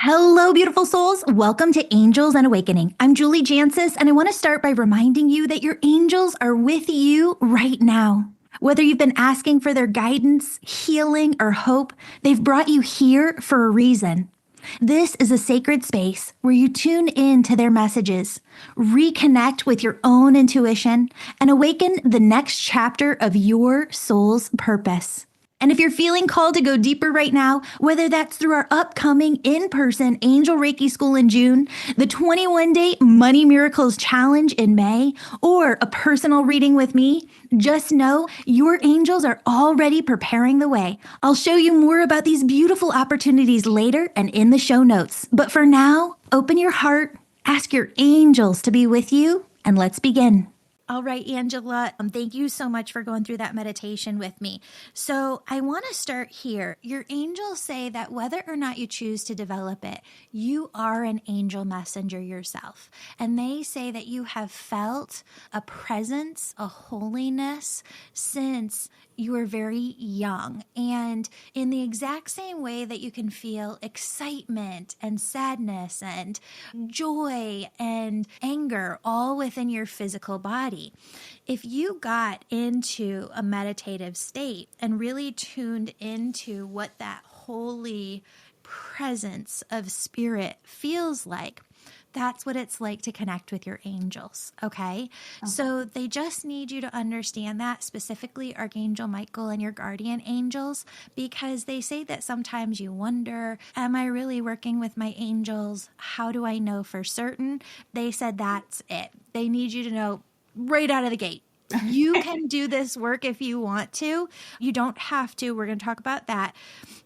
Hello, beautiful souls. Welcome to Angels and Awakening. I'm Julie Jancius, and I want to start by reminding you that your angels are with you right now. Whether you've been asking for their guidance, healing, or hope, they've brought you here for a reason. This is a sacred space where you tune in to their messages, reconnect with your own intuition, and awaken the next chapter of your soul's purpose. And if you're feeling called to go deeper right now, whether that's through our upcoming in-person Angel Reiki School in June, the 21-day Money Miracles Challenge in May, or a personal reading with me, just know your angels are already preparing the way. I'll show you more about these beautiful opportunities later and in the show notes. But for now, open your heart, ask your angels to be with you, and let's begin. All right, Angela, thank you so much for going through that meditation with me. So I want to start here. Your angels say that whether or not you choose to develop it, you are an angel messenger yourself. And they say that you have felt a presence, a holiness since you were very young. And in the exact same way that you can feel excitement and sadness and joy and anger all within your physical body, if you got into a meditative state and really tuned into what that holy presence of spirit feels like, that's what it's like to connect with your angels, okay? So they just need you to understand that, specifically Archangel Michael and your guardian angels, because they say that sometimes you wonder, am I really working with my angels? How do I know for certain? They said that's it. They need you to know right out of the gate. You can do this work if you want to. You don't have to. We're going to talk about that.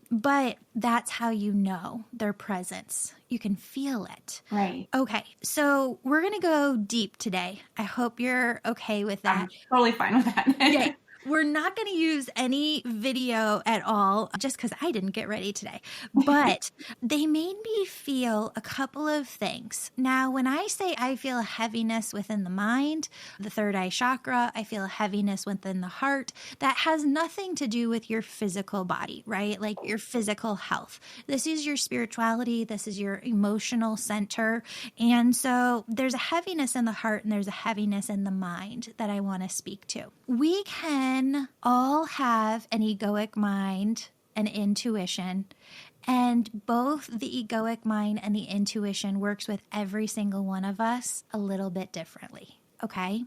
But that's how you know their presence. You can feel it. Right. Okay, so we're going to go deep today. I hope you're okay with that. I'm totally fine with that. Yeah. We're not going to use any video at all just because I didn't get ready today. But they made me feel a couple of things. Now, when I say I feel a heaviness within the mind, the third eye chakra, I feel a heaviness within the heart, that has nothing to do with your physical body, right? Like your physical health. This is your spirituality. This is your emotional center. And so there's a heaviness in the heart and there's a heaviness in the mind that I want to speak to. We can all have an egoic mind and intuition, and both the egoic mind and the intuition works with every single one of us a little bit differently. Okay.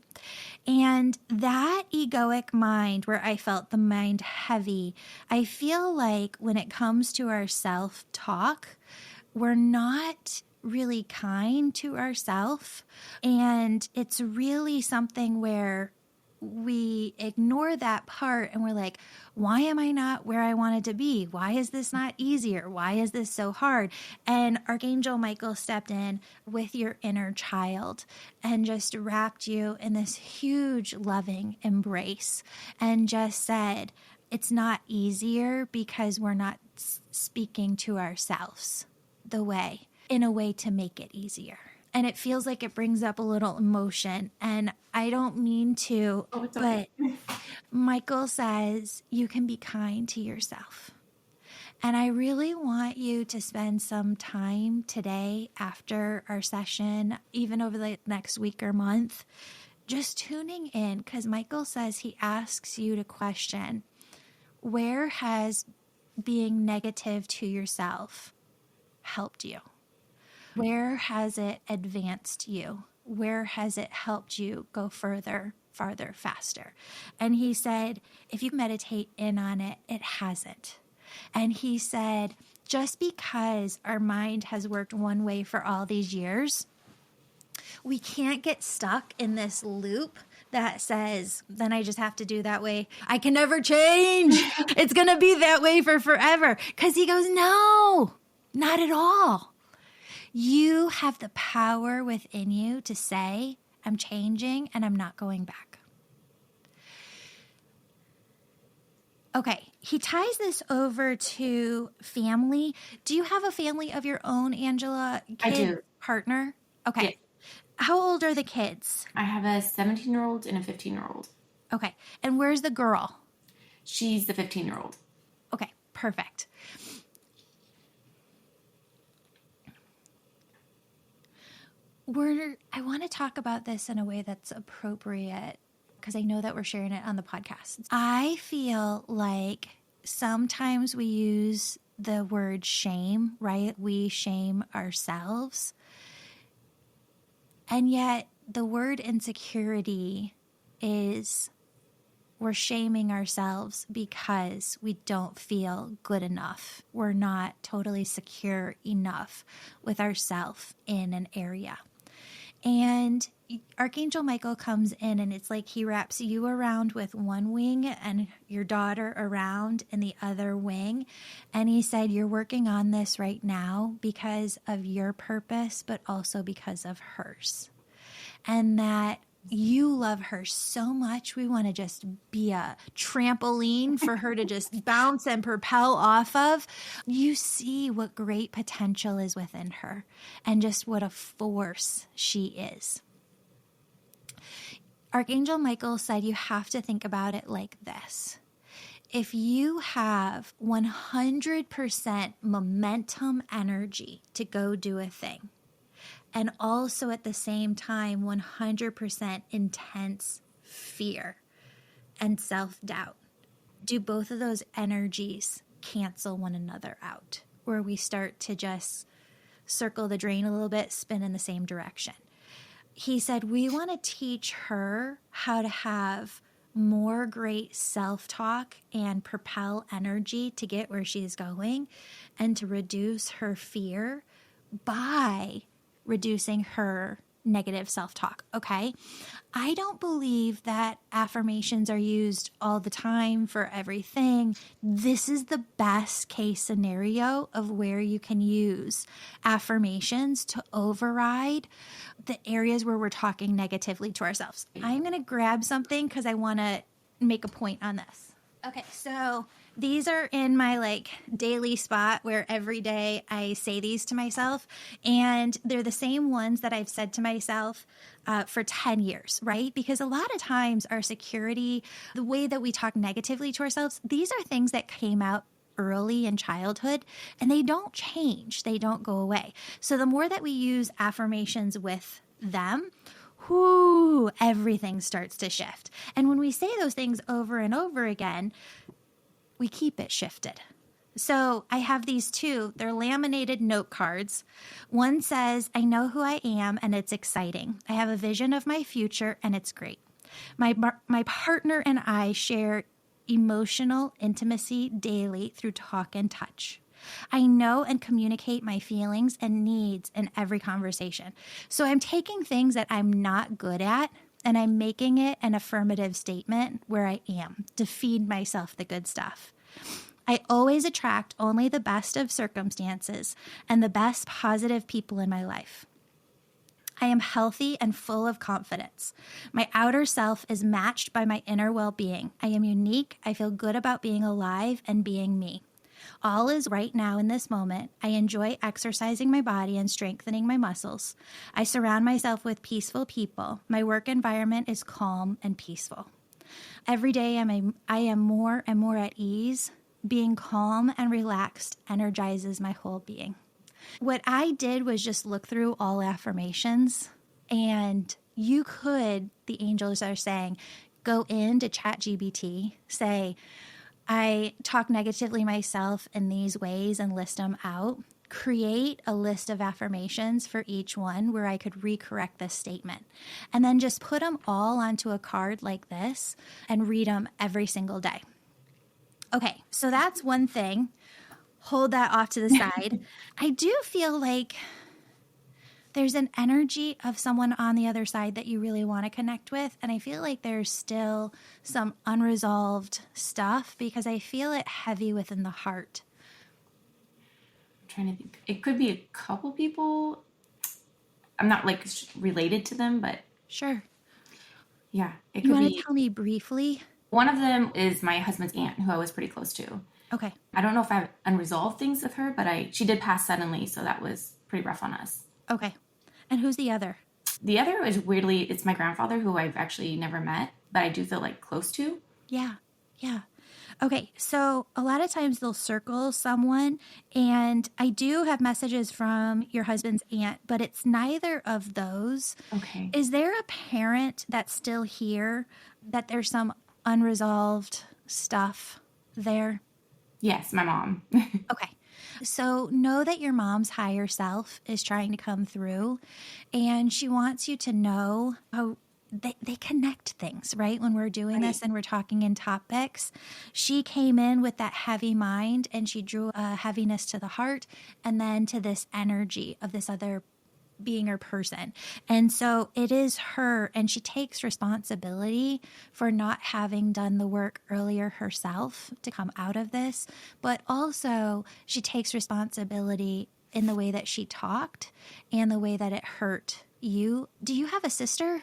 And that egoic mind where I felt the mind heavy, I feel like when it comes to our self-talk, we're not really kind to ourselves. And it's really something where we ignore that part and we're like, why am I not where I wanted to be? Why is this not easier? Why is this so hard? And Archangel Michael stepped in with your inner child and just wrapped you in this huge loving embrace and just said, it's not easier because we're not speaking to ourselves in a way to make it easier. And it feels like it brings up a little emotion. And I don't mean to, but Michael says you can be kind to yourself. And I really want you to spend some time today after our session, even over the next week or month, just tuning in, because Michael says he asks you to question, where has being negative to yourself helped you? Where has it advanced you? Where has it helped you go further, farther, faster? And he said, if you meditate in on it, it hasn't. And he said, just because our mind has worked one way for all these years, we can't get stuck in this loop that says, then I just have to do that way. I can never change. It's going to be that way for forever. Because he goes, no, not at all. You have the power within you to say, I'm changing and I'm not going back. Okay, he ties this over to family. Do you have a family of your own, Angela? Kid, I do. Partner? Okay. Yes. How old are the kids? I have a 17-year-old and a 15-year-old. Okay, and where's the girl? She's the 15-year-old. Okay, perfect. I want to talk about this in a way that's appropriate because I know that we're sharing it on the podcast. I feel like sometimes we use the word shame, right? We shame ourselves. And yet the word insecurity is we're shaming ourselves because we don't feel good enough. We're not totally secure enough with ourselves in an area. And Archangel Michael comes in and it's like he wraps you around with one wing and your daughter around in the other wing. And he said, you're working on this right now because of your purpose, but also because of hers. And that you love her so much. We want to just be a trampoline for her to just bounce and propel off of. You see what great potential is within her and just what a force she is. Archangel Michael said you have to think about it like this. If you have 100% momentum energy to go do a thing, and also at the same time, 100% intense fear and self-doubt. Do both of those energies cancel one another out? Where we start to just circle the drain a little bit, spin in the same direction. He said, we want to teach her how to have more great self-talk and propel energy to get where she's going and to reduce her fear by reducing her negative self-talk, okay? I don't believe that affirmations are used all the time for everything. This is the best case scenario of where you can use affirmations to override the areas where we're talking negatively to ourselves. I'm going to grab something because I want to make a point on this. Okay, so these are in my daily spot where every day I say these to myself, and they're the same ones that I've said to myself for 10 years, right? Because a lot of times our security, the way that we talk negatively to ourselves, these are things that came out early in childhood and they don't change. They don't go away. So the more that we use affirmations with them, everything starts to shift. And when we say those things over and over again, we keep it shifted. So I have these two. They're laminated note cards. One says, I know who I am and it's exciting. I have a vision of my future and it's great. My partner and I share emotional intimacy daily through talk and touch. I know and communicate my feelings and needs in every conversation. So I'm taking things that I'm not good at and I'm making it an affirmative statement where I am to feed myself the good stuff. I always attract only the best of circumstances and the best positive people in my life. I am healthy and full of confidence. My outer self is matched by my inner well-being. I am unique. I feel good about being alive and being me. All is right now in this moment. I enjoy exercising my body and strengthening my muscles. I surround myself with peaceful people. My work environment is calm and peaceful. Every day I am more and more at ease. Being calm and relaxed energizes my whole being. What I did was just look through all affirmations, and you could, the angels are saying, go into ChatGPT, say, I talk negatively myself in these ways and list them out. Create a list of affirmations for each one where I could recorrect this statement. And then just put them all onto a card like this and read them every single day. Okay, so that's one thing. Hold that off to the side. I do feel like there's an energy of someone on the other side that you really want to connect with. And I feel like there's still some unresolved stuff because I feel it heavy within the heart. I'm trying to think. It could be a couple people. I'm not related to them, but Sure. yeah, it could You want be. to tell me briefly? One of them is my husband's aunt, who I was pretty close to. Okay. I don't know if I have unresolved things with her, but she did pass suddenly, so that was pretty rough on us. Okay. And who's the other? The other is weirdly, it's my grandfather, who I've actually never met, but I do feel close to. Yeah. Yeah. Okay, so a lot of times they'll circle someone, and I do have messages from your husband's aunt, but it's neither of those. Okay. Is there a parent that's still here, that there's some unresolved stuff there? Yes, my mom. Okay. So know that your mom's higher self is trying to come through, and she wants you to know how they connect things, right? When we're doing this and we're talking in topics, she came in with that heavy mind and she drew a heaviness to the heart and then to this energy of this other being or person. And so it is her, and she takes responsibility for not having done the work earlier herself to come out of this. But also she takes responsibility in the way that she talked and the way that it hurt you. Do you have a sister?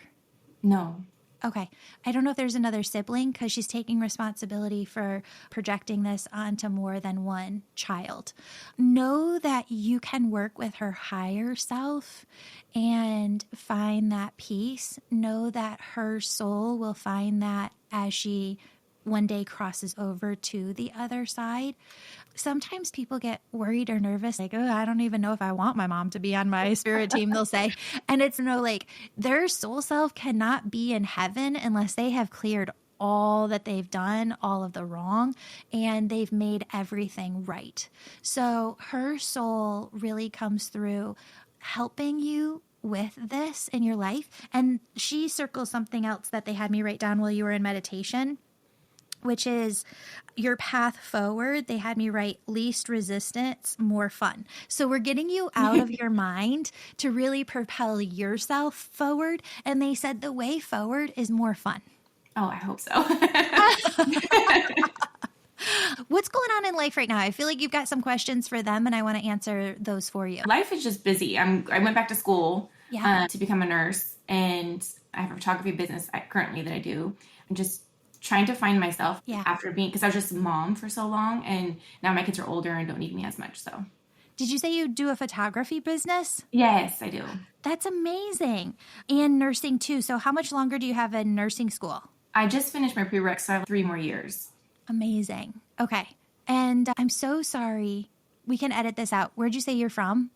No. Okay. I don't know if there's another sibling, because she's taking responsibility for projecting this onto more than one child. Know that you can work with her higher self and find that peace. Know that her soul will find that as she one day crosses over to the other side. Sometimes people get worried or nervous, like, oh, I don't even know if I want my mom to be on my spirit team, they'll say. And it's no, like, their soul self cannot be in heaven unless they have cleared all that they've done, all of the wrong, and they've made everything right. So her soul really comes through helping you with this in your life. And she circles something else that they had me write down while you were in meditation, which is your path forward. They had me write least resistance, more fun. So we're getting you out of your mind to really propel yourself forward. And they said the way forward is more fun. Oh, I hope so. What's going on in life right now? I feel like you've got some questions for them, and I want to answer those for you. Life is just busy. I went back to school to become a nurse, and I have a photography business currently that I do. I'm just trying to find myself after being, because I was just a mom for so long, and now my kids are older and don't need me as much. So, did you say you do a photography business? Yes, I do. That's amazing. And nursing too. So how much longer do you have in nursing school? I just finished my prereq, so I have 3 more years. Amazing. Okay. And I'm so sorry. We can edit this out. Where'd you say you're from?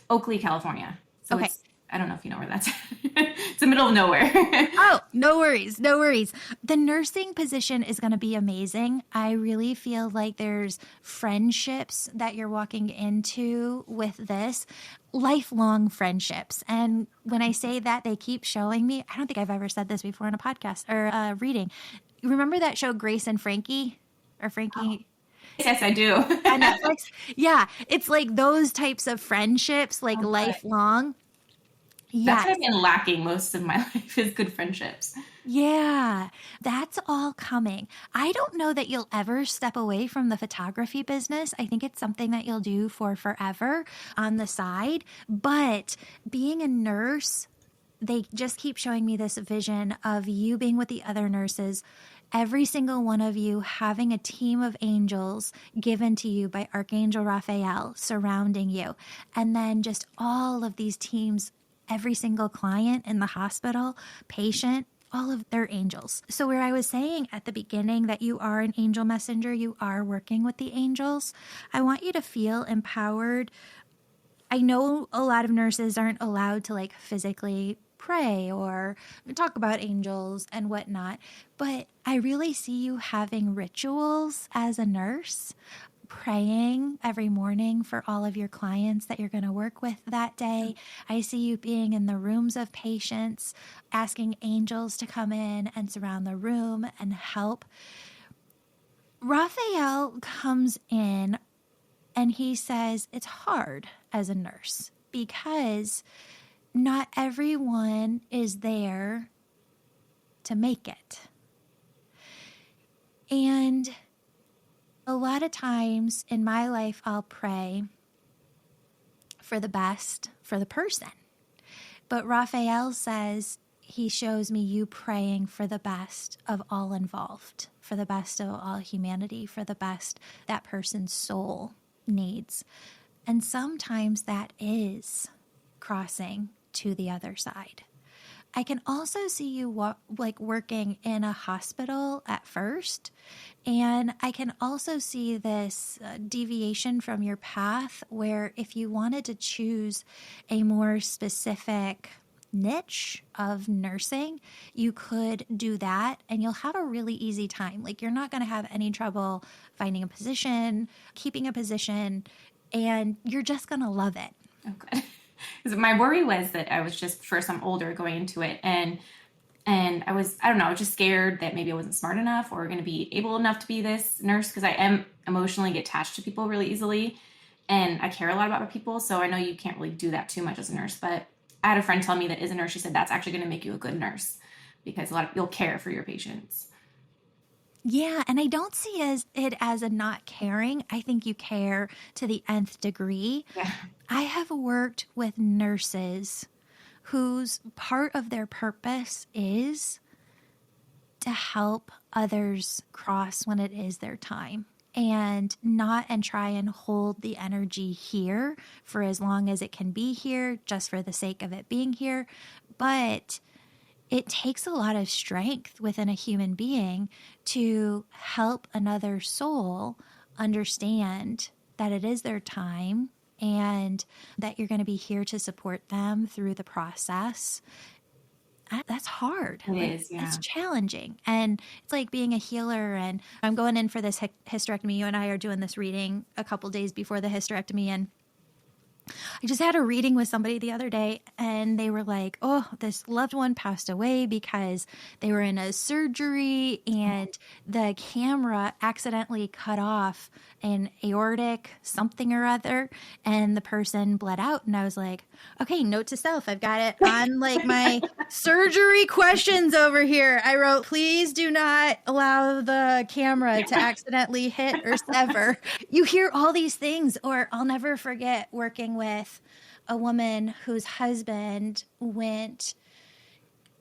Oakley, California. So okay. I don't know if you know where that's at. It's the middle of nowhere. Oh, no worries. No worries. The nursing position is going to be amazing. I really feel like there's friendships that you're walking into with this, lifelong friendships. And when I say that, they keep showing me, I don't think I've ever said this before in a podcast or a reading. Remember that show Grace and Frankie? Or Frankie? Oh. Yes, I do. On Netflix? Yeah. It's like those types of friendships, like lifelong. That's what I've been lacking most of my life, is good friendships. Yeah, that's all coming. I don't know that you'll ever step away from the photography business. I think it's something that you'll do for forever on the side. But being a nurse, they just keep showing me this vision of you being with the other nurses, every single one of you having a team of angels given to you by Archangel Raphael surrounding you. And then just all of these teams, every single client in the hospital, patient, all of their angels. So where I was saying at the beginning that you are an angel messenger, you are working with the angels, I want you to feel empowered. I know a lot of nurses aren't allowed to like physically pray or talk about angels and whatnot, but I really see you having rituals as a nurse, praying every morning for all of your clients that you're going to work with that day. I see you being in the rooms of patients, asking angels to come in and surround the room and help. Raphael comes in and he says it's hard as a nurse because not everyone is there to make it. And a lot of times in my life, I'll pray for the best for the person. But Raphael says he shows me you praying for the best of all involved, for the best of all humanity, for the best that person's soul needs. And sometimes that is crossing to the other side. I can also see you working in a hospital at first. And I can also see this deviation from your path where if you wanted to choose a more specific niche of nursing, you could do that and you'll have a really easy time. Like you're not going to have any trouble finding a position, keeping a position, and you're just going to love it. Oh, good. Because my worry was that I was just, first, I'm older going into it. And I was just scared that maybe I wasn't smart enough or going to be able enough to be this nurse, because I am emotionally get attached to people really easily. And I care a lot about people. So I know you can't really do that too much as a nurse. But I had a friend tell me that is a nurse. She said that's actually going to make you a good nurse because you'll care for your patients. Yeah, and I don't see it as a not caring. I think you care to the nth degree. Yeah. I have worked with nurses whose part of their purpose is to help others cross when it is their time and try and hold the energy here for as long as it can be here, just for the sake of it being here. But it takes a lot of strength within a human being to help another soul understand that it is their time and that you're going to be here to support them through the process. That's hard. It is, yeah. It's challenging. And it's like being a healer. And I'm going in for this hysterectomy. You and I are doing this reading a couple days before the hysterectomy. And I just had a reading with somebody the other day and they were like, oh, this loved one passed away because they were in a surgery and the camera accidentally cut off an aortic something or other and the person bled out. And I was like, okay, note to self. I've got it on like my surgery questions over here. I wrote, please do not allow the camera to accidentally hit or sever. You hear all these things. Or I'll never forget working with a woman whose husband went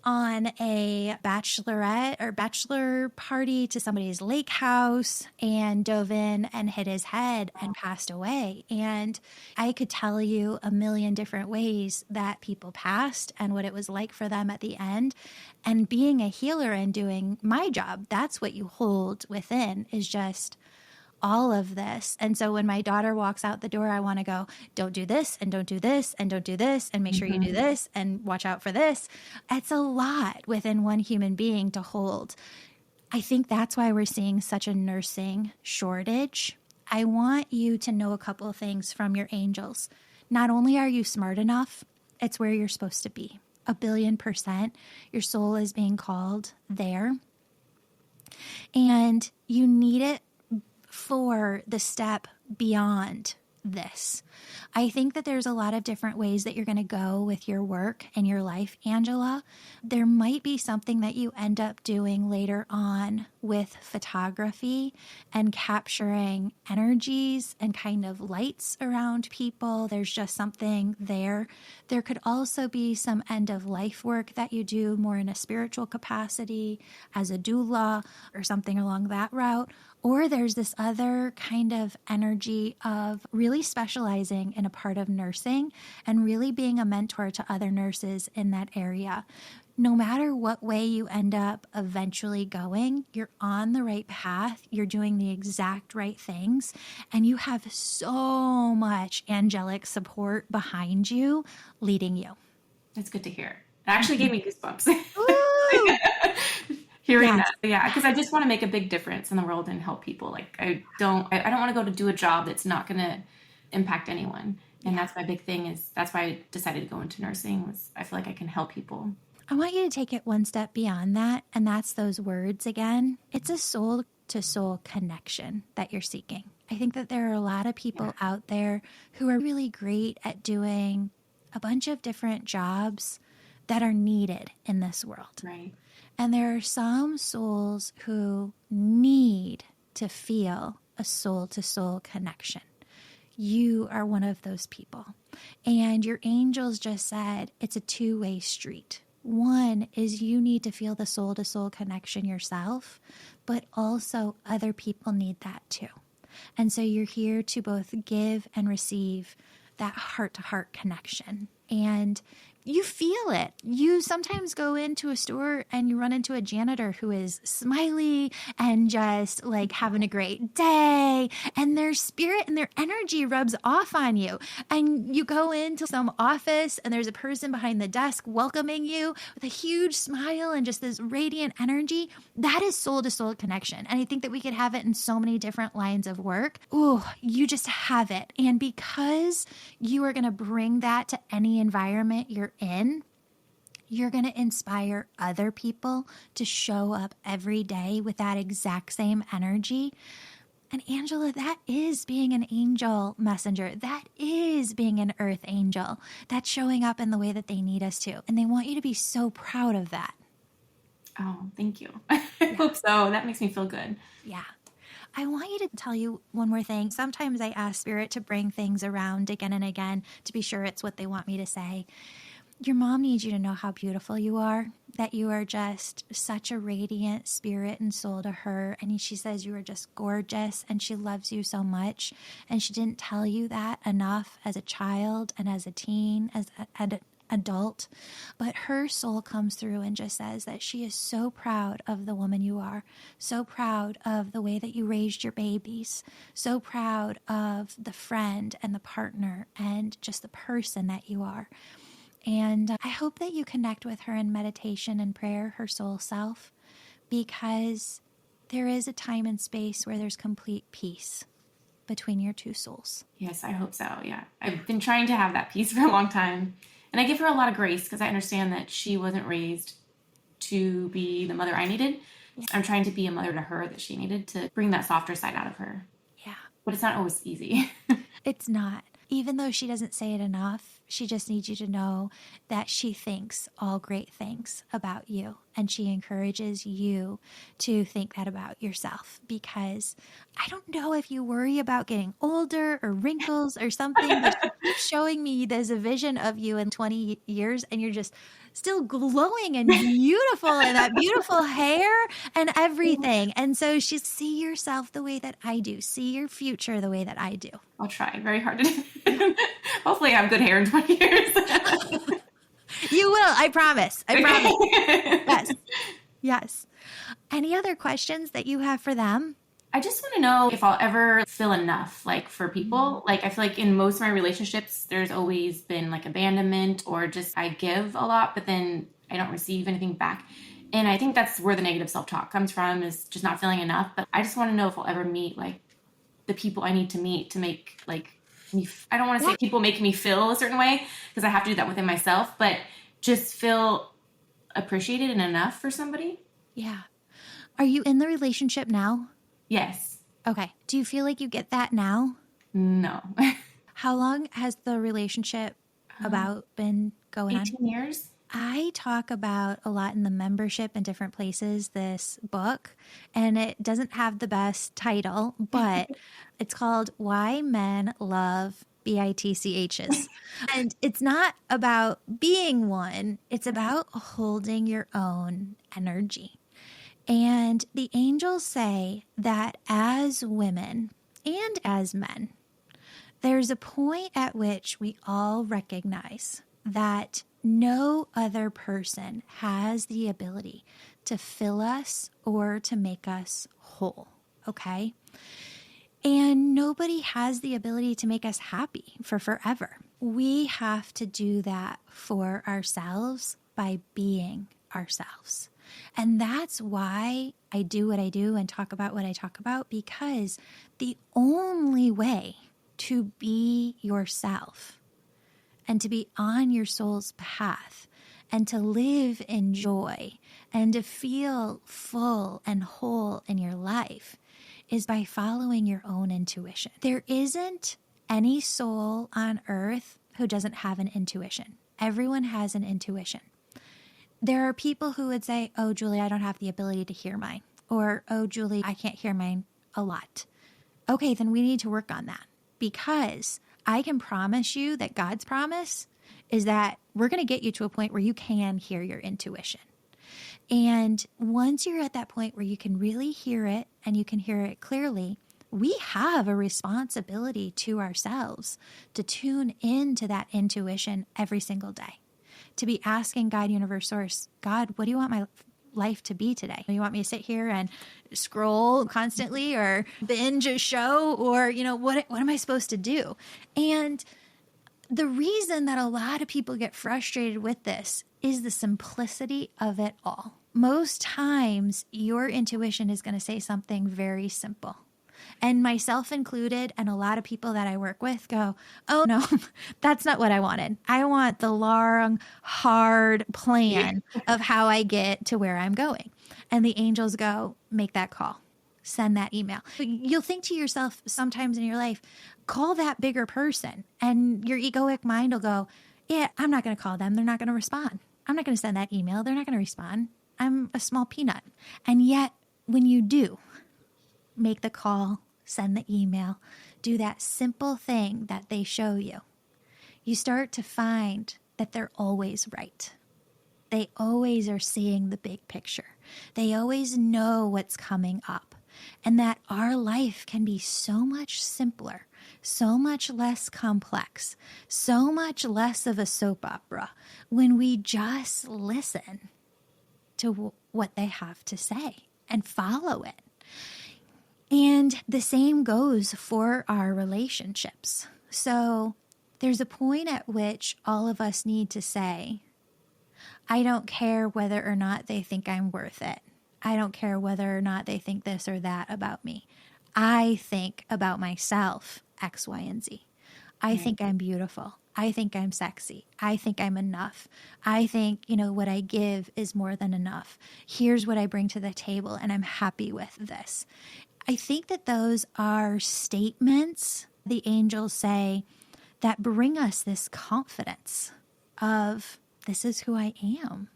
on a bachelor party to somebody's lake house and dove in and hit his head and passed away. And I could tell you a million different ways that people passed and what it was like for them at the end. And being a healer and doing my job, that's what you hold within, is just all of this. And so when my daughter walks out the door, I want to go, don't do this and don't do this and don't do this and make sure you do this and watch out for this. It's a lot within one human being to hold. I think that's why we're seeing such a nursing shortage. I want you to know a couple of things from your angels. Not only are you smart enough, it's where you're supposed to be. 1,000,000,000%. Your soul is being called there. And you need it for the step beyond this. I think that there's a lot of different ways that you're going to go with your work and your life, Angela. There might be something that you end up doing later on with photography and capturing energies and kind of lights around people. There's just something there. There could also be some end of life work that you do more in a spiritual capacity as a doula or something along that route. Or there's this other kind of energy of really specializing in a part of nursing and really being a mentor to other nurses in that area. No matter what way you end up eventually going, you're on the right path, you're doing the exact right things, and you have so much angelic support behind you, leading you. That's good to hear. It actually gave me goosebumps. Hearing that. Yeah, because I just want to make a big difference in the world and help people. Like I don't want to go to do a job that's not going to impact anyone. And that's my big thing, is that's why I decided to go into nursing, was I feel like I can help people. I want you to take it one step beyond that, and that's those words again. It's a soul-to-soul connection that you're seeking. I think that there are a lot of people out there who are really great at doing a bunch of different jobs that are needed in this world. Right. And there are some souls who need to feel a soul-to-soul connection. You are one of those people. And your angels just said it's a two-way street. One is you need to feel the soul-to-soul connection yourself, but also other people need that too. And so you're here to both give and receive that heart-to-heart connection. And you feel it. You sometimes go into a store and you run into a janitor who is smiley and just like having a great day, and their spirit and their energy rubs off on you. And you go into some office and there's a person behind the desk welcoming you with a huge smile and just this radiant energy. That is soul to soul connection. And I think that we could have it in so many different lines of work. Ooh, you just have it. And because you are going to bring that to any environment you're in, you're going to inspire other people to show up every day with that exact same energy. And Angela, that is being an angel messenger. That is being an earth angel. That's showing up in the way that they need us to. And they want you to be so proud of that. Oh, thank you. I hope so. That makes me feel good. Yeah. I want you to tell you one more thing. Sometimes I ask Spirit to bring things around again and again to be sure it's what they want me to say. Your mom needs you to know how beautiful you are, that you are just such a radiant spirit and soul to her. And she says you are just gorgeous and she loves you so much. And she didn't tell you that enough as a child and as a teen, as an adult. But her soul comes through and just says that she is so proud of the woman you are, so proud of the way that you raised your babies, so proud of the friend and the partner and just the person that you are. And I hope that you connect with her in meditation and prayer, her soul self, because there is a time and space where there's complete peace between your two souls. Yes, I hope so. Yeah. I've been trying to have that peace for a long time. And I give her a lot of grace because I understand that she wasn't raised to be the mother I needed. Yeah. I'm trying to be a mother to her that she needed to bring that softer side out of her. Yeah. But it's not always easy. It's not. Even though she doesn't say it enough, she just needs you to know that she thinks all great things about you. And she encourages you to think that about yourself, because I don't know if you worry about getting older or wrinkles or something, but she keeps showing me there's a vision of you in 20 years and you're just still glowing and beautiful and that beautiful hair and everything. And so she see yourself the way that I do. See your future the way that I do. I'll try very hard to do. Hopefully I have good hair in 20 years. You will. I promise. I promise. Yes. Yes. Any other questions that you have for them? I just want to know if I'll ever feel enough, like, for people. Like, I feel like in most of my relationships, there's always been like abandonment or just I give a lot, but then I don't receive anything back. And I think that's where the negative self-talk comes from, is just not feeling enough. But I just want to know if I'll ever meet like the people I need to meet to make like me. I don't want to say people make me feel a certain way because I have to do that within myself, but just feel appreciated and enough for somebody. Yeah. Are you in the relationship now? Yes. Okay. Do you feel like you get that now? No. How long has the relationship about been going 18 on? years. I talk about a lot in the membership in different places, this book, and it doesn't have the best title, but it's called Why Men Love BITCHs. And it's not about being one. It's about holding your own energy. And the angels say that as women and as men, there's a point at which we all recognize that no other person has the ability to fill us or to make us whole, okay? And nobody has the ability to make us happy for forever. We have to do that for ourselves by being ourselves. And that's why I do what I do and talk about what I talk about, because the only way to be yourself and to be on your soul's path and to live in joy and to feel full and whole in your life is by following your own intuition. There isn't any soul on earth who doesn't have an intuition. Everyone has an intuition. There are people who would say, oh, Julie, I don't have the ability to hear mine. Or, oh, Julie, I can't hear mine a lot. Okay, then we need to work on that, because I can promise you that God's promise is that we're going to get you to a point where you can hear your intuition. And once you're at that point where you can really hear it and you can hear it clearly, we have a responsibility to ourselves to tune into that intuition every single day, to be asking God, universe, source, God, what do you want my life to be today? Do you want me to sit here and scroll constantly or binge a show, or, what am I supposed to do? And the reason that a lot of people get frustrated with this is the simplicity of it all. Most times your intuition is going to say something very simple. And myself included, and a lot of people that I work with go, oh no, that's not what I wanted. I want the long, hard plan of how I get to where I'm going. And the angels go, make that call, send that email. You'll think to yourself sometimes in your life, call that bigger person. And your egoic mind will go, yeah, I'm not going to call them. They're not going to respond. I'm not going to send that email. They're not going to respond. I'm a small peanut. And yet when you do make the call, send the email, do that simple thing that they show you, you start to find that they're always right. They always are seeing the big picture. They always know what's coming up, and that our life can be so much simpler, so much less complex, so much less of a soap opera when we just listen to what they have to say and follow it. And the same goes for our relationships. So there's a point at which all of us need to say, I don't care whether or not they think I'm worth it. I don't care whether or not they think this or that about me. I think about myself, X, Y, and Z. I think I'm beautiful. I think I'm sexy. I think I'm enough. I think, what I give is more than enough. Here's what I bring to the table, and I'm happy with this. I think that those are statements the angels say that bring us this confidence of, this is who I am.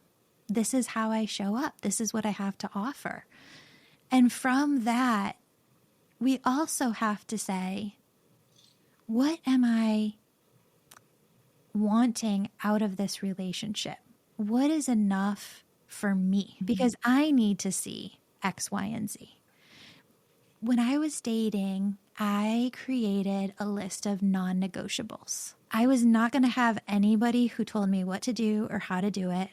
This is how I show up. This is what I have to offer. And from that, we also have to say, what am I wanting out of this relationship? What is enough for me? Because I need to see X, Y, and Z. When I was dating, I created a list of non-negotiables. I was not going to have anybody who told me what to do or how to do it.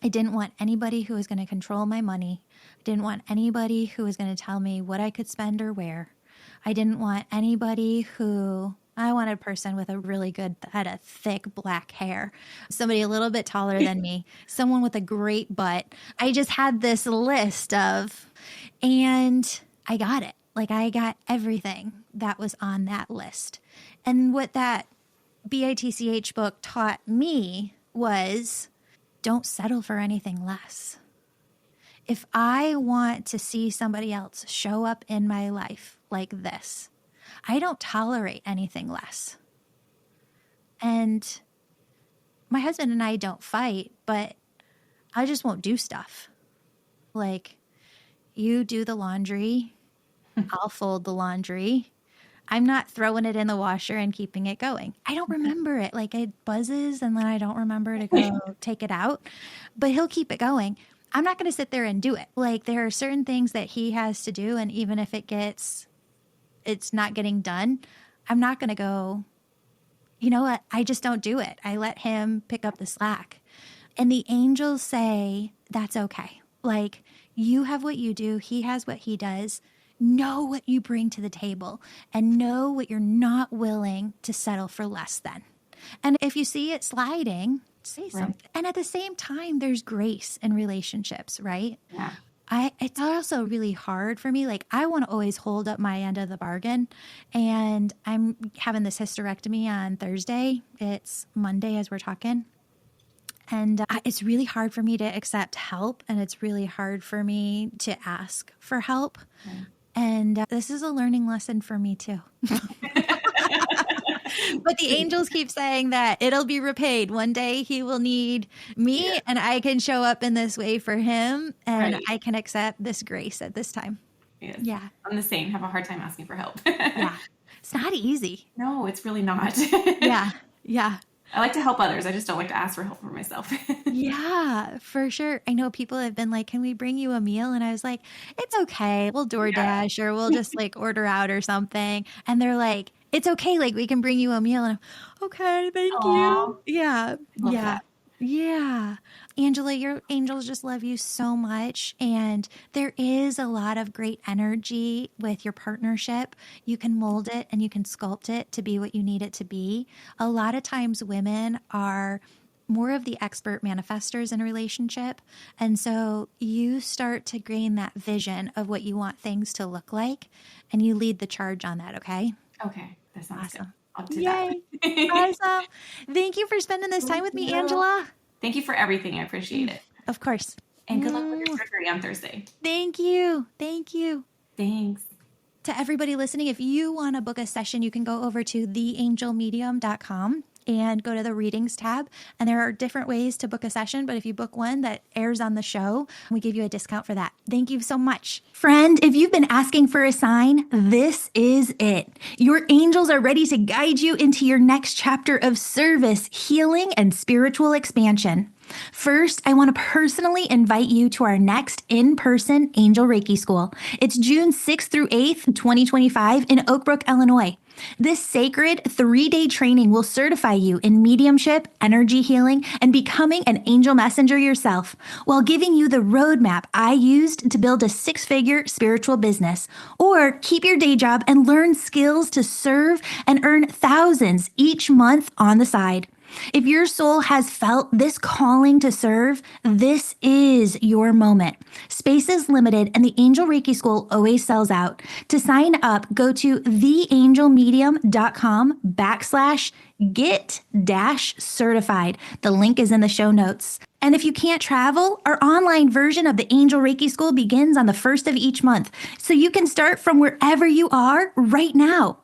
I didn't want anybody who was going to control my money. I didn't want anybody who was going to tell me what I could spend or where. I didn't want anybody I wanted a person with a really good head of thick black hair, somebody a little bit taller than me, someone with a great butt. I just had this list and I got it. I got everything that was on that list. And what that BITCH book taught me was, don't settle for anything less. If I want to see somebody else show up in my life like this, I don't tolerate anything less. And my husband and I don't fight, but I just won't do stuff. You do the laundry, I'll fold the laundry. I'm not throwing it in the washer and keeping it going. I don't remember it. It buzzes and then I don't remember to go take it out, but he'll keep it going. I'm not going to sit there and do it. There are certain things that he has to do. And even if it's not getting done, I'm not going to go, you know what? I just don't do it. I let him pick up the slack. And the angels say, that's okay. You have what you do. He has what he does. Know what you bring to the table and know what you're not willing to settle for less than. And if you see it sliding, say something. And at the same time, there's grace in relationships, right? Yeah. It's also really hard for me. I want to always hold up my end of the bargain. And I'm having this hysterectomy on Thursday. It's Monday as we're talking. And it's really hard for me to accept help. And it's really hard for me to ask for help. Okay. And this is a learning lesson for me too. But the angels keep saying that it'll be repaid. One day he will need me and I can show up in this way for him and I can accept this grace at this time. Yes. Yeah. I'm the same. Have a hard time asking for help. Yeah. It's not easy. No, it's really not. Yeah. Yeah. I like to help others. I just don't like to ask for help for myself. Yeah, for sure. I know people have been like, can we bring you a meal? And I was like, it's okay. We'll DoorDash or we'll just like order out or something. And they're like, it's okay. Like we can bring you a meal. And I'm okay. Thank Aw, you. Yeah. love Yeah. that. Yeah. Angela, your angels just love you so much. And there is a lot of great energy with your partnership. You can mold it and you can sculpt it to be what you need it to be. A lot of times women are more of the expert manifestors in a relationship. And so you start to gain that vision of what you want things to look like and you lead the charge on that. Okay. Okay. That sounds good. Awesome. I'll do that. Yay. Awesome. Thank you for spending this time Thank with me, you. Angela. Thank you for everything. I appreciate it. Of course. And good luck with your surgery on Thursday. Thank you. Thank you. Thanks. To everybody listening, if you want to book a session, you can go over to theangelmedium.com and go to the readings tab. And there are different ways to book a session, but if you book one that airs on the show, we give you a discount for that. Thank you so much. Friend, if you've been asking for a sign, this is it. Your angels are ready to guide you into your next chapter of service, healing, and spiritual expansion. First, I want to personally invite you to our next in-person Angel Reiki School. It's June 6th through 8th, 2025 in Oak Brook, Illinois. This sacred 3-day training will certify you in mediumship, energy healing, and becoming an angel messenger yourself, while giving you the roadmap I used to build a 6-figure spiritual business. Or keep your day job and learn skills to serve and earn thousands each month on the side. If your soul has felt this calling to serve, this is your moment. Space is limited and the Angel Reiki School always sells out. To sign up, go to theangelmedium.com/get-certified. The link is in the show notes. And if you can't travel, our online version of the Angel Reiki School begins on the 1st of each month, so you can start from wherever you are right now.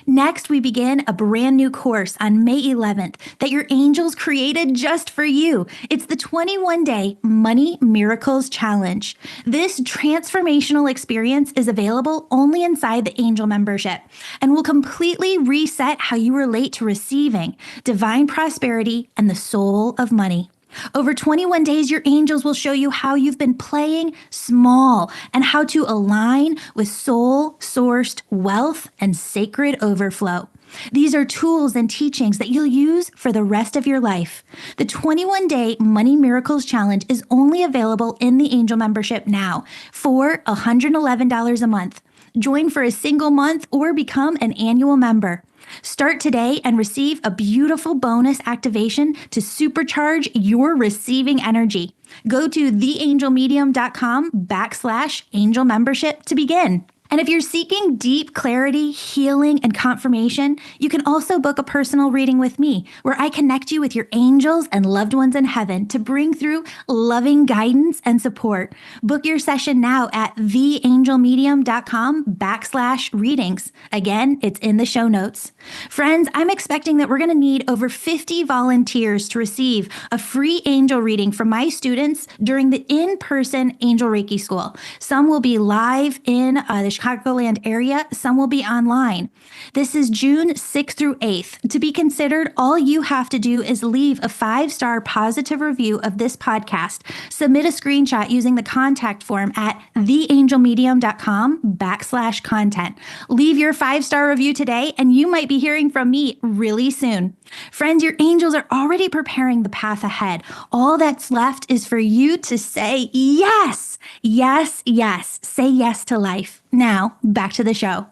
Next, we begin a brand new course on May 11th that your angels created just for you. It's the 21-day Money Miracles Challenge. This transformational experience is available only inside the Angel membership and will completely reset how you relate to receiving divine prosperity and the soul of money. Over 21 days, your angels will show you how you've been playing small and how to align with soul-sourced wealth and sacred overflow. These are tools and teachings that you'll use for the rest of your life. The 21-day Money Miracles Challenge is only available in the Angel membership now for $111 a month. Join for a single month or become an annual member. Start today and receive a beautiful bonus activation to supercharge your receiving energy. Go to theangelmedium.com/angel membership to begin. And if you're seeking deep clarity, healing, and confirmation, you can also book a personal reading with me, where I connect you with your angels and loved ones in heaven to bring through loving guidance and support. Book your session now at theangelmedium.com/readings. Again, it's in the show notes. Friends, I'm expecting that we're going to need over 50 volunteers to receive a free angel reading from my students during the in-person Angel Reiki School. Some will be live in the Chicagoland area. Some will be online. This is June 6th through 8th. To be considered, all you have to do is leave a 5-star positive review of this podcast. Submit a screenshot using the contact form at theangelmedium.com/content. Leave your 5-star review today, and you might be hearing from me really soon. Friends, your angels are already preparing the path ahead. All that's left is for you to say yes, yes, yes. Say yes to life. Now, back to the show.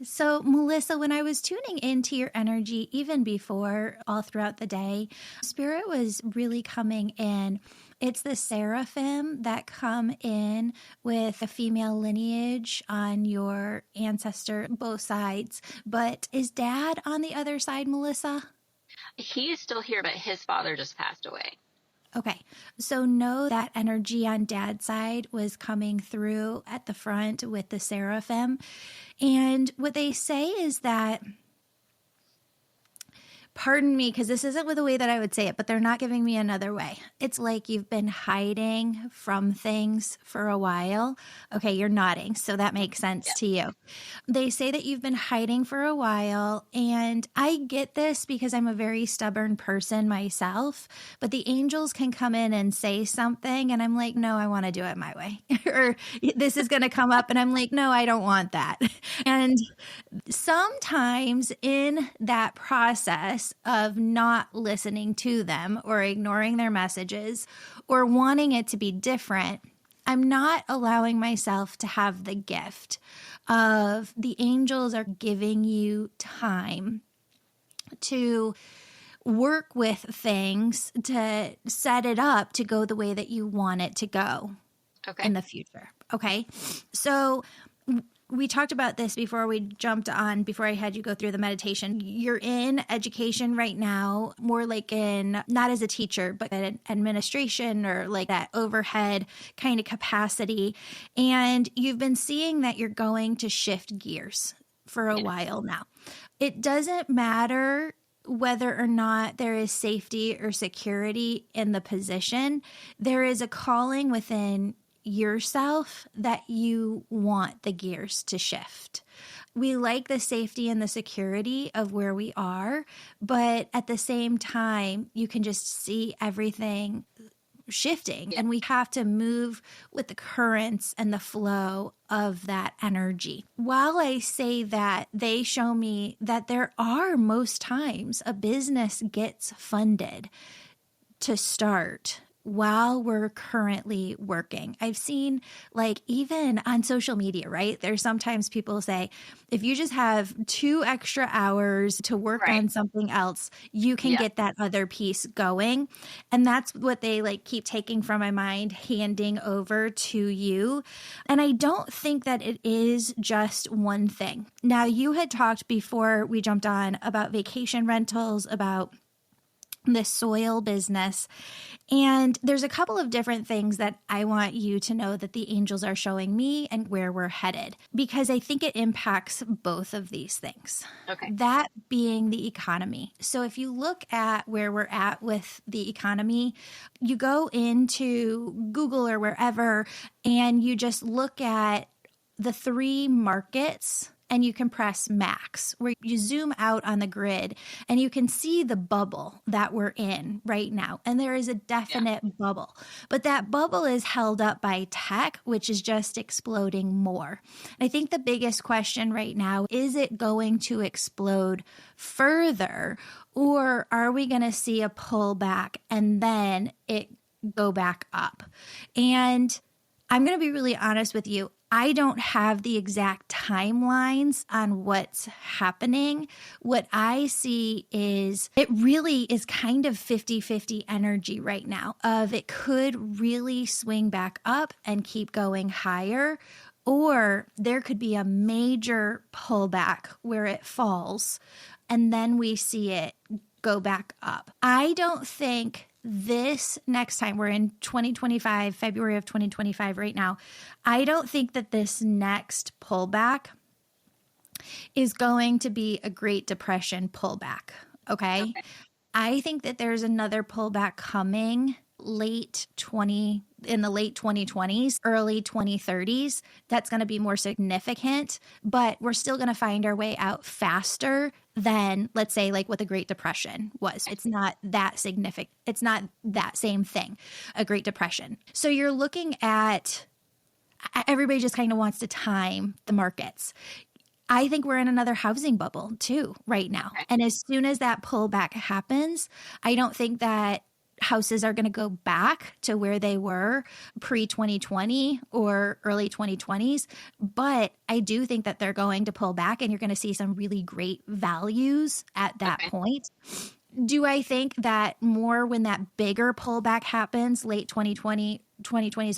So, Melissa, when I was tuning into your energy, even before all throughout the day, Spirit was really coming in. It's the seraphim that come in with a female lineage on your ancestor, both sides. But is Dad on the other side, Melissa? He is still here, but his father just passed away. Okay, so know that energy on Dad's side was coming through at the front with the seraphim. And what they say is that pardon me, because this isn't the way that I would say it, but they're not giving me another way. It's like you've been hiding from things for a while. Okay, you're nodding, so that makes sense to you. They say that you've been hiding for a while, and I get this because I'm a very stubborn person myself, but the angels can come in and say something, and I'm like, no, I want to do it my way. Or this is going to come up, and I'm like, no, I don't want that. And sometimes in that process of not listening to them or ignoring their messages or wanting it to be different, I'm not allowing myself to have the gift of the angels are giving you time to work with things to set it up to go the way that you want it to go in the future. Okay. So we talked about this before we jumped on, before I had you go through the meditation. You're in education right now, more like in, not as a teacher, but in administration or like that overhead kind of capacity. And you've been seeing that you're going to shift gears for a while now. It doesn't matter whether or not there is safety or security in the position. There is a calling within yourself that you want the gears to shift. We like the safety and the security of where we are, but at the same time, you can just see everything shifting, and we have to move with the currents and the flow of that energy. While I say that, they show me that there are most times a business gets funded to start while we're currently working. I've seen, like, even on social media, right? There's sometimes people say, if you just have 2 extra hours to work on something else, you can get that other piece going. And that's what they like keep taking from my mind, handing over to you. And I don't think that it is just one thing. Now, you had talked before we jumped on about vacation rentals, about the soil business. And there's a couple of different things that I want you to know that the angels are showing me and where we're headed, because I think it impacts both of these things. Okay. That being the economy. So if you look at where we're at with the economy, you go into Google or wherever, and you just look at the 3 markets, and you can press max, where you zoom out on the grid and you can see the bubble that we're in right now. And there is a definite bubble, but that bubble is held up by tech, which is just exploding more. I think the biggest question right now, is it going to explode further, or are we going to see a pullback and then it go back up? And I'm going to be really honest with you. I don't have the exact timelines on what's happening. What I see is it really is kind of 50-50 energy right now of it could really swing back up and keep going higher, or there could be a major pullback where it falls and then we see it go back up. I don't think this next time, we're in 2025, February of 2025 right now, I don't think that this next pullback is going to be a Great Depression pullback. Okay. I think that there's another pullback coming in the late 2020s, early 2030s. That's going to be more significant, but we're still going to find our way out faster than, let's say, like what the Great Depression was. It's not that significant. It's not that same thing, a Great Depression. So you're looking at, everybody just kind of wants to time the markets. I think we're in another housing bubble too right now. And as soon as that pullback happens, I don't think that houses are going to go back to where they were pre-2020 or early 2020s. But I do think that they're going to pull back, and you're going to see some really great values at that point. Do I think that more when that bigger pullback happens, late 2020s,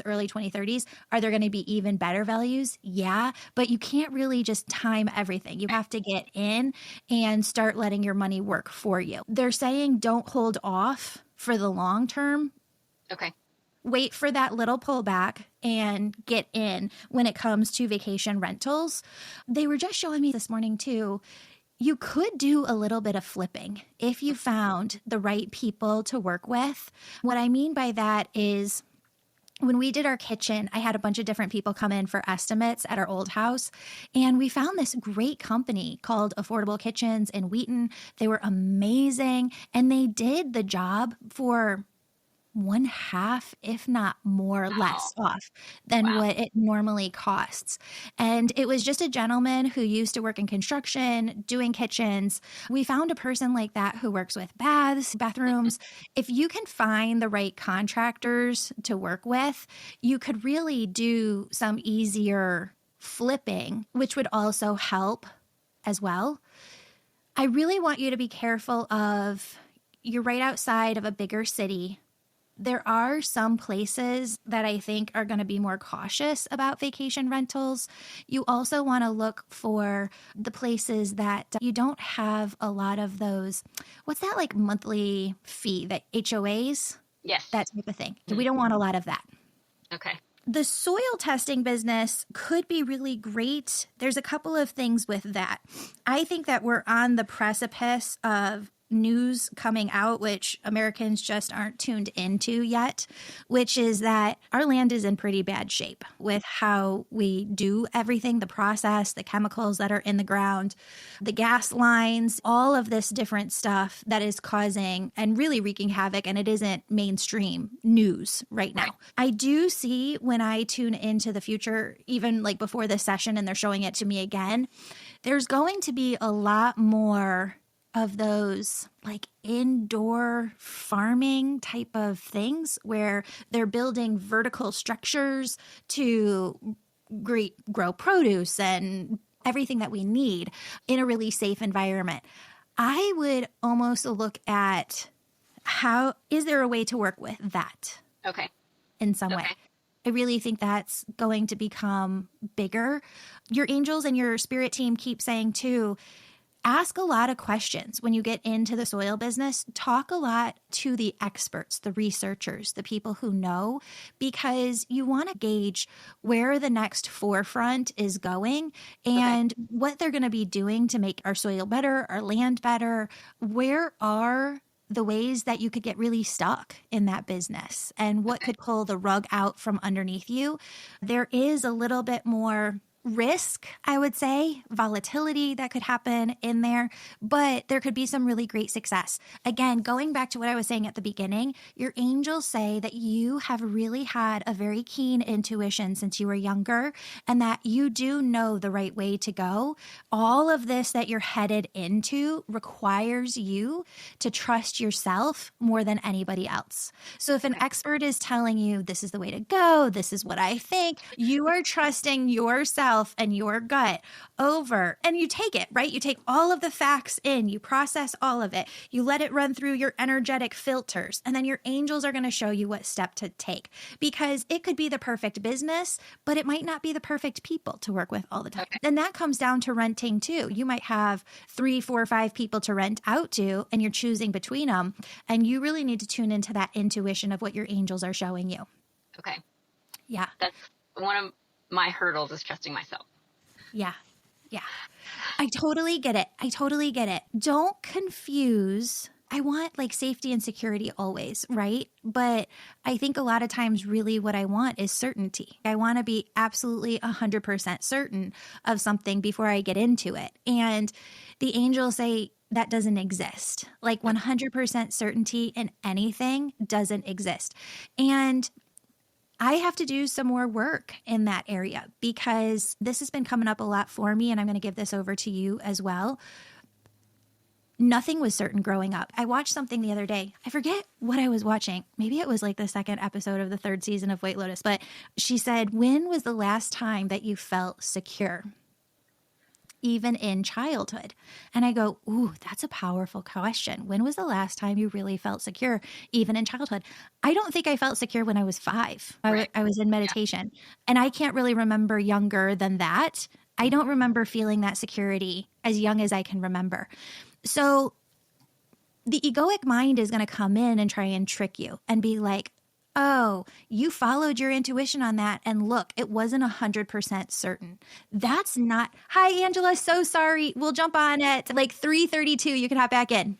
early 2030s, are there going to be even better values? Yeah, but you can't really just time everything. You have to get in and start letting your money work for you. They're saying don't hold off for the long term. Okay. Wait for that little pullback and get in when it comes to vacation rentals. They were just showing me this morning too. you could do a little bit of flipping if you found the right people to work with. What I mean by that is, when we did our kitchen, I had a bunch of different people come in for estimates at our old house, and we found this great company called Affordable Kitchens in Wheaton. They were amazing, and they did the job for one half, if not more, less off than what it normally costs. And it was just a gentleman who used to work in construction, doing kitchens. We found a person like that who works with baths, bathrooms. If you can find the right contractors to work with, you could really do some easier flipping, which would also help as well. I really want you to be careful of, you're right outside of a bigger city. There are some places that I think are going to be more cautious about vacation rentals. You also want to look for the places that you don't have a lot of those, what's that like monthly fee, that HOAs? Yes. That type of thing. We don't want a lot of that. Okay. The soil testing business could be really great. There's a couple of things with that. I think that we're on the precipice of news coming out, which Americans just aren't tuned into yet, which is that our land is in pretty bad shape with how we do everything, the process, the chemicals that are in the ground, the gas lines, all of this different stuff that is causing and really wreaking havoc. And it isn't mainstream news right now. I do see, when I tune into the future, even like before this session, and they're showing it to me again, there's going to be a lot more of those like indoor farming type of things where they're building vertical structures to grow produce and everything that we need in a really safe environment. I would almost look at, how is there a way to work with that? Okay. In some way. I really think that's going to become bigger. Your angels and your spirit team keep saying too, ask a lot of questions when you get into the soil business. Talk a lot to the experts, the researchers, the people who know, because you want to gauge where the next forefront is going and what they're going to be doing to make our soil better, our land better. Where are the ways that you could get really stuck in that business and what could pull the rug out from underneath you? There is a little bit more risk, I would say, volatility that could happen in there, but there could be some really great success. Again, going back to what I was saying at the beginning, your angels say that you have really had a very keen intuition since you were younger and that you do know the right way to go. All of this that you're headed into requires you to trust yourself more than anybody else. So if an expert is telling you this is the way to go, this is what I think, you are trusting yourself and your gut over, and you take it, right? You take all of the facts in, you process all of it, you let it run through your energetic filters, and then your angels are going to show you what step to take, because it could be the perfect business, but it might not be the perfect people to work with all the time. Then that comes down to renting too. You might have 3, 4, 5 people to rent out to, and you're choosing between them, and you really need to tune into that intuition of what your angels are showing you. Okay. Yeah. That's one of my hurdles, is trusting myself. Yeah. Yeah. I totally get it. Don't confuse. I want like safety and security always, right? But I think a lot of times really what I want is certainty. I want to be absolutely 100% certain of something before I get into it. And the angels say that doesn't exist. Like 100% certainty in anything doesn't exist. And I have to do some more work in that area because this has been coming up a lot for me, and I'm going to give this over to you as well. Nothing was certain growing up. I watched something the other day. I forget what I was watching. Maybe it was like the second episode of the 3rd season of White Lotus, but she said, when was the last time that you felt secure? Even in childhood. And I go, ooh, that's a powerful question. When was the last time you really felt secure, even in childhood? I don't think I felt secure when I was 5. I was in meditation. And I can't really remember younger than that. I don't remember feeling that security as young as I can remember. So the egoic mind is going to come in and try and trick you and be like, oh, you followed your intuition on that. And look, it wasn't 100% certain. That's not, hi, Angela, so sorry. We'll jump on at like 3:32. You can hop back in.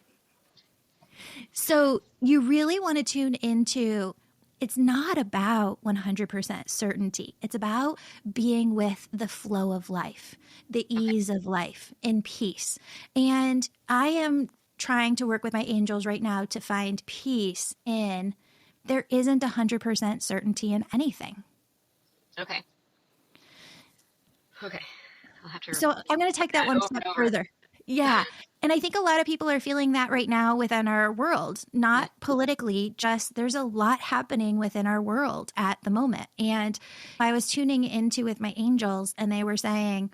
So you really want to tune into, it's not about 100% certainty. It's about being with the flow of life, the ease of life, in peace. And I am trying to work with my angels right now to find peace in, there isn't 100% certainty in anything. Okay. I'll have to. So I'm going to take that one step further. Yeah. And I think a lot of people are feeling that right now within our world, not politically, just there's a lot happening within our world at the moment. And I was tuning into with my angels, and they were saying,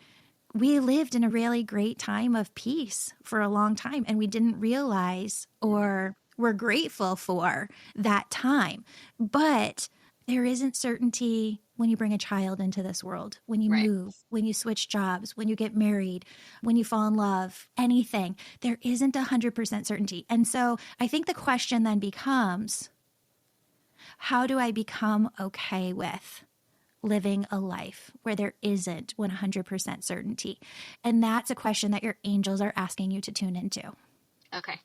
we lived in a really great time of peace for a long time, and we didn't realize or we're grateful for that time. But there isn't certainty when you bring a child into this world, when you move, when you switch jobs, when you get married, when you fall in love, anything. There isn't 100% certainty. And so I think the question then becomes, how do I become okay with living a life where there isn't 100% certainty? And that's a question that your angels are asking you to tune into. Okay.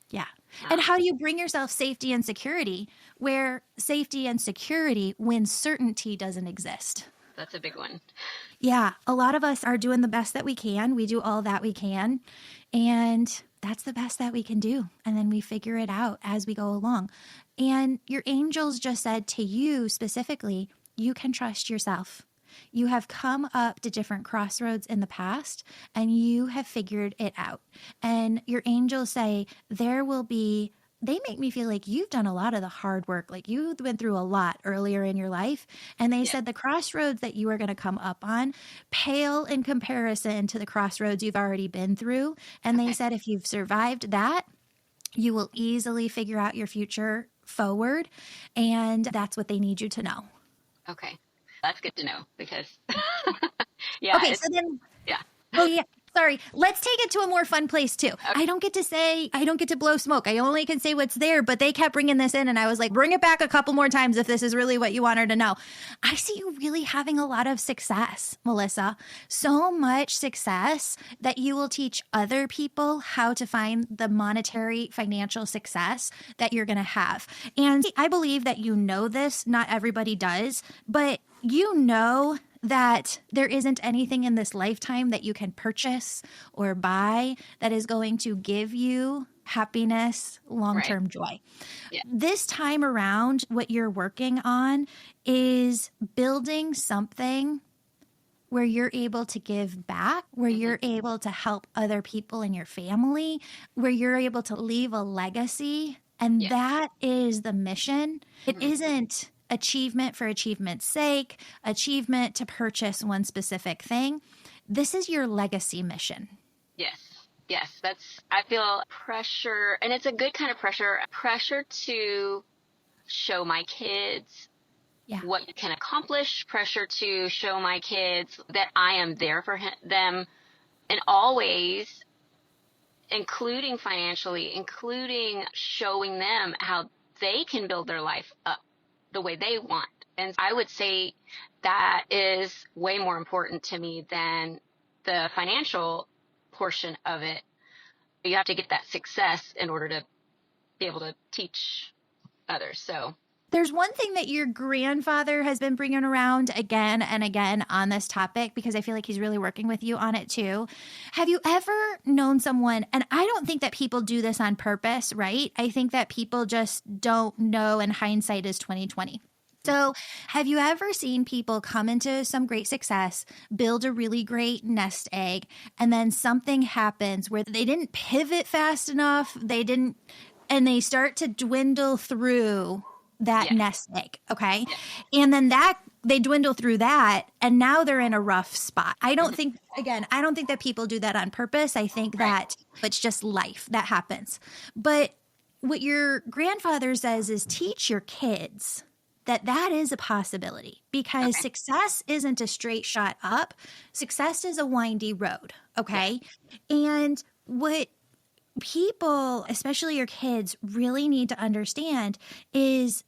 Yeah. And how do you bring yourself safety and security where safety and security when certainty doesn't exist? That's a big one. Yeah. A lot of us are doing the best that we can. We do all that we can. And that's the best that we can do. And then we figure it out as we go along. And your angels just said to you specifically, you can trust yourself. You have come up to different crossroads in the past, and you have figured it out. And your angels say there will be, they make me feel like you've done a lot of the hard work. Like you've been through a lot earlier in your life. And they said the crossroads that you are going to come up on pale in comparison to the crossroads you've already been through. And they said if you've survived that, you will easily figure out your future forward. And that's what they need you to know. Okay. That's good to know because, Okay, so then, oh yeah, sorry. Let's take it to a more fun place too. Okay. I don't get to blow smoke. I only can say what's there, but they kept bringing this in and I was like, bring it back a couple more times if this is really what you want her to know. I see you really having a lot of success, Melissa. So much success that you will teach other people how to find the monetary financial success that you're going to have. And I believe that you know this, not everybody does, but you know that there isn't anything in this lifetime that you can purchase or buy that is going to give you happiness, long-term joy. Yeah. This time around, what you're working on is building something where you're able to give back, where you're able to help other people in your family, where you're able to leave a legacy. And that is the mission. It isn't achievement for achievement's sake, achievement to purchase one specific thing. This is your legacy mission. Yes. I feel pressure, and it's a good kind of pressure to show my kids what you can accomplish, pressure to show my kids that I am there for them in all ways, including financially, including showing them how they can build their life up the way they want. And I would say that is way more important to me than the financial portion of it. You have to get that success in order to be able to teach others. So there's one thing that your grandfather has been bringing around again and again on this topic, because I feel like he's really working with you on it too. Have you ever known someone, and I don't think that people do this on purpose, right? I think that people just don't know, and hindsight is 20/20. So have you ever seen people come into some great success, build a really great nest egg, and then something happens where they didn't pivot fast enough, and they start to dwindle through that nest egg, okay? And then they dwindle through that, and now they're in a rough spot. I don't think that people do that on purpose. I think that it's just life that happens. But what your grandfather says is teach your kids that is a possibility, because success isn't a straight shot up. Success is a windy road, okay? And what people, especially your kids, really need to understand is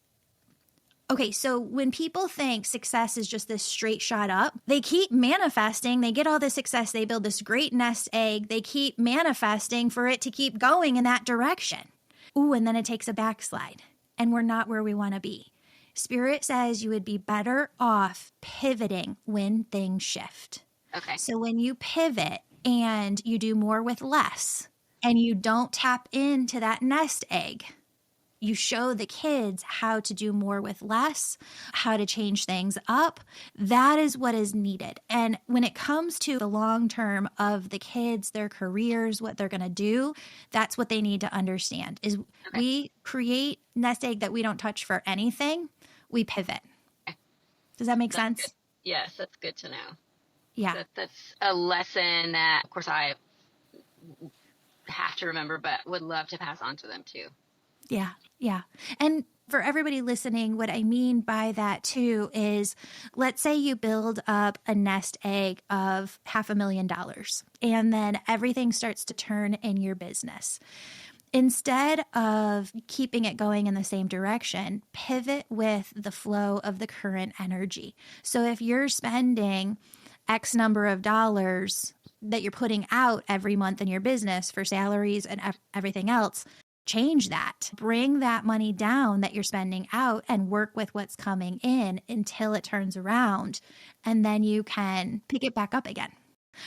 Okay, so when people think success is just this straight shot up, they keep manifesting, they get all this success, they build this great nest egg, they keep manifesting for it to keep going in that direction. Ooh, and then it takes a backslide, and we're not where we want to be. Spirit says you would be better off pivoting when things shift. Okay. So when you pivot and you do more with less, and you don't tap into that nest egg, you show the kids how to do more with less, how to change things up. That is what is needed. And when it comes to the long term of the kids, their careers, what they're going to do, that's what they need to understand is we create nest egg that we don't touch for anything. We pivot. Okay. Does that make sense? Good. Yes, that's good to know. Yeah. That's a lesson that, of course, I have to remember, but would love to pass on to them too. Yeah. Yeah. And for everybody listening, what I mean by that too is, let's say you build up a nest egg of $500,000 and then everything starts to turn in your business. Instead of keeping it going in the same direction, pivot with the flow of the current energy. So if you're spending X number of dollars that you're putting out every month in your business for salaries and everything else, change that. Bring that money down that you're spending out and work with what's coming in until it turns around. And then you can pick it back up again.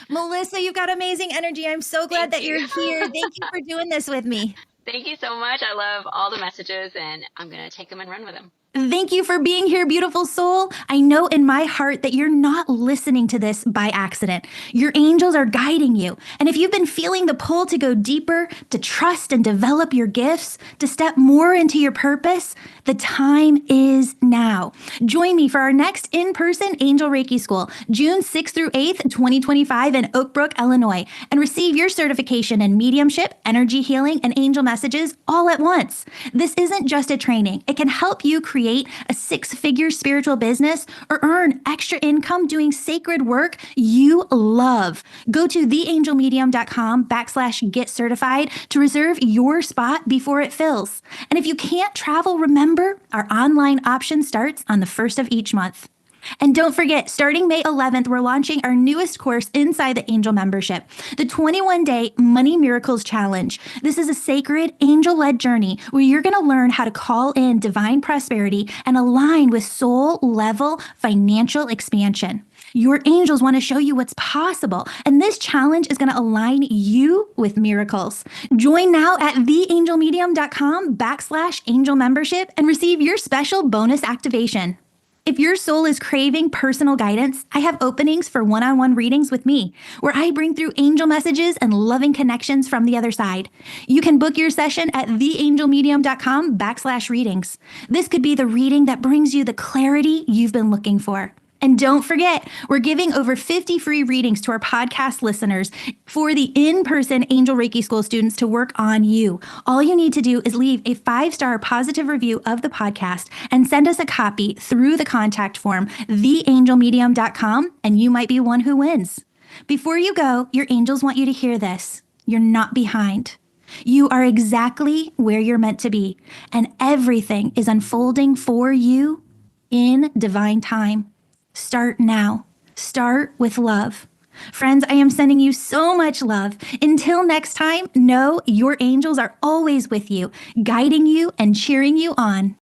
Melissa, you've got amazing energy. I'm so glad that you're here. Thank you for doing this with me. Thank you so much. I love all the messages, and I'm going to take them and run with them. Thank you for being here, beautiful soul. I know in my heart that you're not listening to this by accident. Your angels are guiding you. And if you've been feeling the pull to go deeper, to trust and develop your gifts, to step more into your purpose, the time is now. Join me for our next in-person Angel Reiki School, June 6th through 8th, 2025 in Oak Brook, Illinois, and receive your certification in mediumship, energy healing, and angel messages all at once. This isn't just a training. It can help you create a six-figure spiritual business or earn extra income doing sacred work you love. Go to theangelmedium.com/get certified to reserve your spot before it fills. And if you can't travel, remember, our online option starts on the 1st of each month. And don't forget, starting May 11th, we're launching our newest course inside the Angel membership, the 21-day Money Miracles Challenge. This is a sacred angel-led journey where you're going to learn how to call in divine prosperity and align with soul-level financial expansion. Your angels want to show you what's possible, and this challenge is going to align you with miracles. Join now at theangelmedium.com/angel membership and receive your special bonus activation. If your soul is craving personal guidance, I have openings for one-on-one readings with me, where I bring through angel messages and loving connections from the other side. You can book your session at theangelmedium.com/readings. This could be the reading that brings you the clarity you've been looking for. And don't forget, we're giving over 50 free readings to our podcast listeners for the in-person Angel Reiki School students to work on you. All you need to do is leave a 5-star positive review of the podcast and send us a copy through the contact form, theangelmedium.com, and you might be one who wins. Before you go, your angels want you to hear this. You're not behind. You are exactly where you're meant to be, and everything is unfolding for you in divine time. Start now. Start with love. Friends, I am sending you so much love. Until next time, know your angels are always with you, guiding you and cheering you on.